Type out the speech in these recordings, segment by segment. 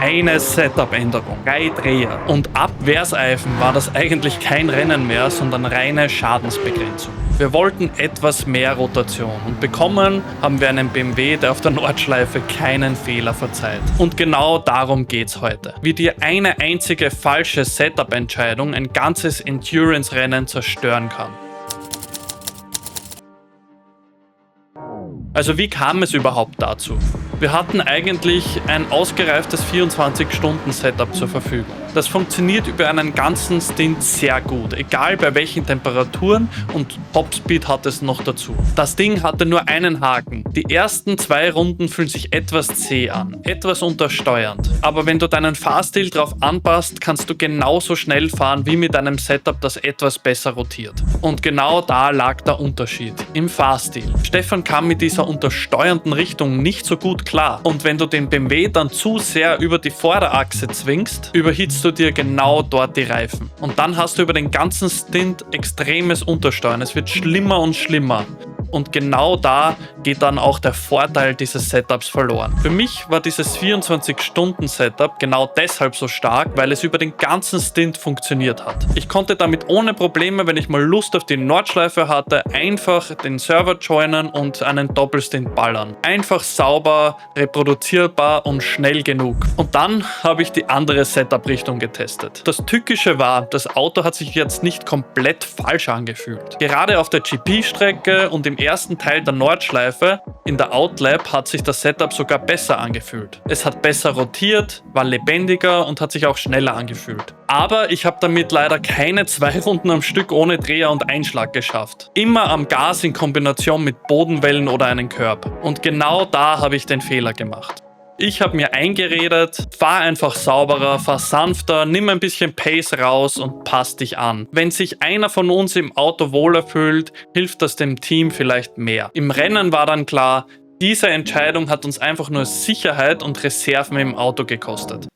Eine Setup-Änderung, 3 Dreher und ab Verseifen war das eigentlich kein Rennen mehr, sondern reine Schadensbegrenzung. Wir wollten etwas mehr Rotation und bekommen haben wir einen BMW, der auf der Nordschleife keinen Fehler verzeiht. Und genau darum geht's heute. Wie dir eine einzige falsche Setup-Entscheidung ein ganzes Endurance-Rennen zerstören kann. Also wie kam es überhaupt dazu? Wir hatten eigentlich ein ausgereiftes 24-Stunden-Setup zur Verfügung. Das funktioniert über einen ganzen Stint sehr gut, egal bei welchen Temperaturen, und Topspeed hat es noch dazu. Das Ding hatte nur einen Haken. Die ersten 2 Runden fühlen sich etwas zäh an, etwas untersteuernd. Aber wenn du deinen Fahrstil darauf anpasst, kannst du genauso schnell fahren wie mit einem Setup, das etwas besser rotiert. Und genau da lag der Unterschied, im Fahrstil. Stefan kam mit dieser untersteuernden Richtung nicht so gut klar. Und wenn du den BMW dann zu sehr über die Vorderachse zwingst, überhitzt du dir genau dort die Reifen. Und dann hast du über den ganzen Stint extremes Untersteuern. Es wird schlimmer und schlimmer. Und genau da geht dann auch der Vorteil dieses Setups verloren. Für mich war dieses 24-Stunden-Setup genau deshalb so stark, weil es über den ganzen Stint funktioniert hat. Ich konnte damit ohne Probleme, wenn ich mal Lust auf die Nordschleife hatte, einfach den Server joinen und einen Doppelstint ballern. Einfach sauber, reproduzierbar und schnell genug. Und dann habe ich die andere Setup-Richtung getestet. Das Tückische war, das Auto hat sich jetzt nicht komplett falsch angefühlt. Gerade auf der GP-Strecke und im ersten Teil der Nordschleife in der Outlap hat sich das Setup sogar besser angefühlt. Es hat besser rotiert, war lebendiger und hat sich auch schneller angefühlt. Aber ich habe damit leider keine 2 Runden am Stück ohne Dreher und Einschlag geschafft. Immer am Gas in Kombination mit Bodenwellen oder einem Curb. Und genau da habe ich den Fehler gemacht. Ich habe mir eingeredet, fahr einfach sauberer, fahr sanfter, nimm ein bisschen Pace raus und passt dich an. Wenn sich einer von uns im Auto wohler fühlt, hilft das dem Team vielleicht mehr. Im Rennen war dann klar, diese Entscheidung hat uns einfach nur Sicherheit und Reserven im Auto gekostet.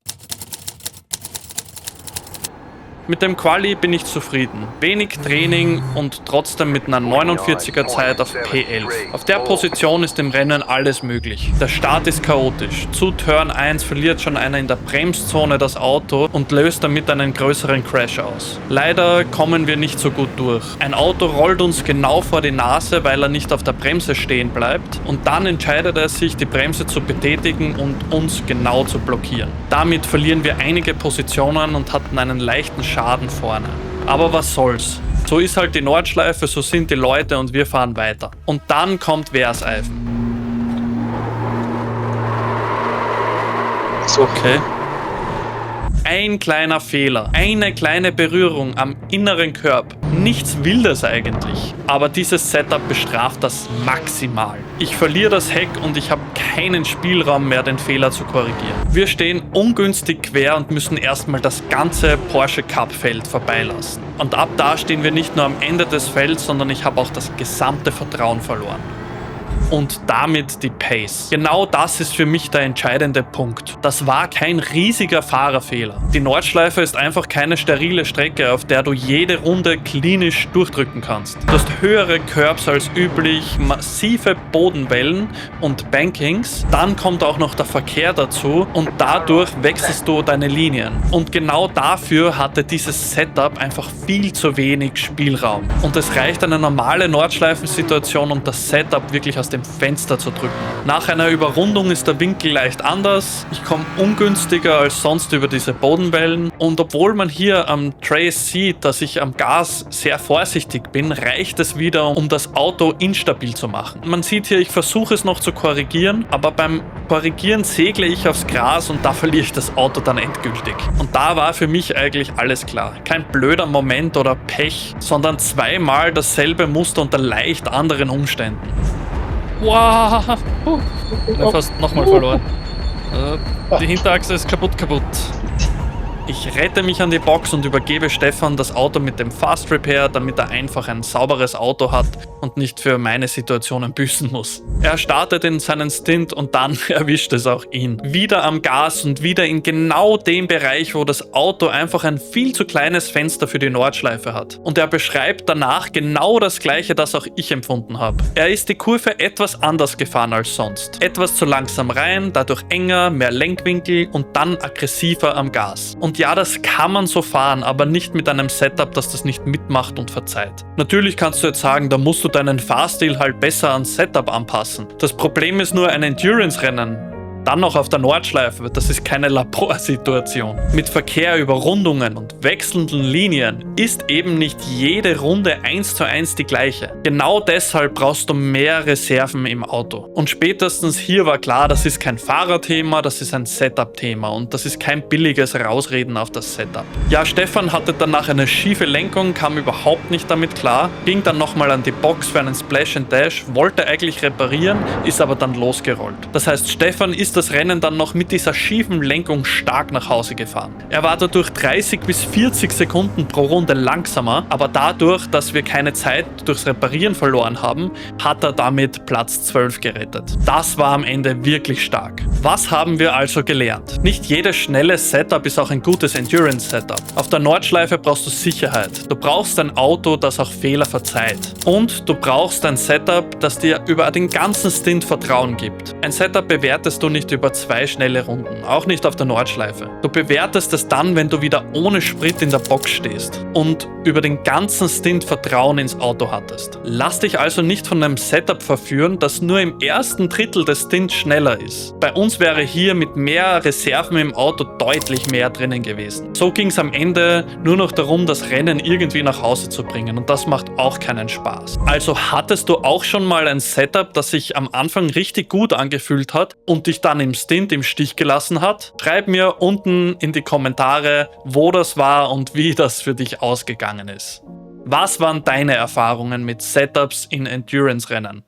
Mit dem Quali bin ich zufrieden. Wenig Training und trotzdem mit einer 49er Zeit auf P11. Auf der Position ist im Rennen alles möglich. Der Start ist chaotisch. Zu Turn 1 verliert schon einer in der Bremszone das Auto und löst damit einen größeren Crash aus. Leider kommen wir nicht so gut durch. Ein Auto rollt uns genau vor die Nase, weil er nicht auf der Bremse stehen bleibt, und dann entscheidet er sich, die Bremse zu betätigen und uns genau zu blockieren. Damit verlieren wir einige Positionen und hatten einen leichten Schaden vorne. Aber was soll's? So ist halt die Nordschleife, so sind die Leute und wir fahren weiter. Und dann kommt Verseifen. Okay. Ein kleiner Fehler, eine kleine Berührung am inneren Curb. Nichts Wildes eigentlich. Aber dieses Setup bestraft das maximal. Ich verliere das Heck und ich habe keinen Spielraum mehr, den Fehler zu korrigieren. Wir stehen ungünstig quer und müssen erstmal das ganze Porsche Cup Feld vorbeilassen. Und ab da stehen wir nicht nur am Ende des Felds, sondern ich habe auch das gesamte Vertrauen verloren. Und damit die Pace. Genau das ist für mich der entscheidende Punkt. Das war kein riesiger Fahrerfehler. Die Nordschleife ist einfach keine sterile Strecke, auf der du jede Runde klinisch durchdrücken kannst. Du hast höhere Curbs als üblich, massive Bodenwellen und Bankings. Dann kommt auch noch der Verkehr dazu und dadurch wechselst du deine Linien. Und genau dafür hatte dieses Setup einfach viel zu wenig Spielraum. Und es reicht eine normale Nordschleifensituation, um das Setup wirklich aus dem Fenster zu drücken. Nach einer Überrundung ist der Winkel leicht anders. Ich komme ungünstiger als sonst über diese Bodenwellen. Und obwohl man hier am Trace sieht, dass ich am Gas sehr vorsichtig bin, reicht es wieder, um das Auto instabil zu machen. Man sieht hier, ich versuche es noch zu korrigieren, aber beim Korrigieren segle ich aufs Gras und da verliere ich das Auto dann endgültig. Und da war für mich eigentlich alles klar. Kein blöder Moment oder Pech, sondern zweimal dasselbe Muster unter leicht anderen Umständen. Wow! Ich habe fast nochmal verloren. Die Hinterachse ist kaputt. Ich rette mich an die Box und übergebe Stefan das Auto mit dem Fast Repair, damit er einfach ein sauberes Auto hat und nicht für meine Situationen büßen muss. Er startet in seinen Stint und dann erwischt es auch ihn. Wieder am Gas und wieder in genau dem Bereich, wo das Auto einfach ein viel zu kleines Fenster für die Nordschleife hat. Und er beschreibt danach genau das gleiche, das auch ich empfunden habe. Er ist die Kurve etwas anders gefahren als sonst. Etwas zu langsam rein, dadurch enger, mehr Lenkwinkel und dann aggressiver am Gas. Und ja, das kann man so fahren, aber nicht mit einem Setup, das das nicht mitmacht und verzeiht. Natürlich kannst du jetzt sagen, da musst du deinen Fahrstil halt besser ans Setup anpassen. Das Problem ist nur, ein Endurance-Rennen, dann noch auf der Nordschleife, das ist keine Laborsituation. Mit Verkehr über Rundungen und wechselnden Linien ist eben nicht jede Runde 1:1 die gleiche. Genau deshalb brauchst du mehr Reserven im Auto. Und spätestens hier war klar, das ist kein Fahrerthema, das ist ein Setup-Thema und das ist kein billiges Rausreden auf das Setup. Ja, Stefan hatte danach eine schiefe Lenkung, kam überhaupt nicht damit klar, ging dann nochmal an die Box für einen Splash and Dash, wollte eigentlich reparieren, ist aber dann losgerollt. Das heißt, Stefan ist das Rennen dann noch mit dieser schiefen Lenkung stark nach Hause gefahren. Er war dadurch 30 bis 40 Sekunden pro Runde langsamer, aber dadurch, dass wir keine Zeit durchs Reparieren verloren haben, hat er damit Platz 12 gerettet. Das war am Ende wirklich stark. Was haben wir also gelernt? Nicht jedes schnelle Setup ist auch ein gutes Endurance-Setup. Auf der Nordschleife brauchst du Sicherheit. Du brauchst ein Auto, das auch Fehler verzeiht. Und du brauchst ein Setup, das dir über den ganzen Stint Vertrauen gibt. Ein Setup bewertest du nicht über 2 schnelle Runden, auch nicht auf der Nordschleife. Du bewertest es dann, wenn du wieder ohne Sprit in der Box stehst und über den ganzen Stint Vertrauen ins Auto hattest. Lass dich also nicht von einem Setup verführen, das nur im ersten Drittel des Stints schneller ist. Bei uns wäre hier mit mehr Reserven im Auto deutlich mehr drinnen gewesen. So ging es am Ende nur noch darum, das Rennen irgendwie nach Hause zu bringen und das macht auch keinen Spaß. Also hattest du auch schon mal ein Setup, das sich am Anfang richtig gut angefühlt hat und dich dann im Stint im Stich gelassen hat? Schreib mir unten in die Kommentare, wo das war und wie das für dich ausgegangen ist. Was waren deine Erfahrungen mit Setups in Endurance-Rennen?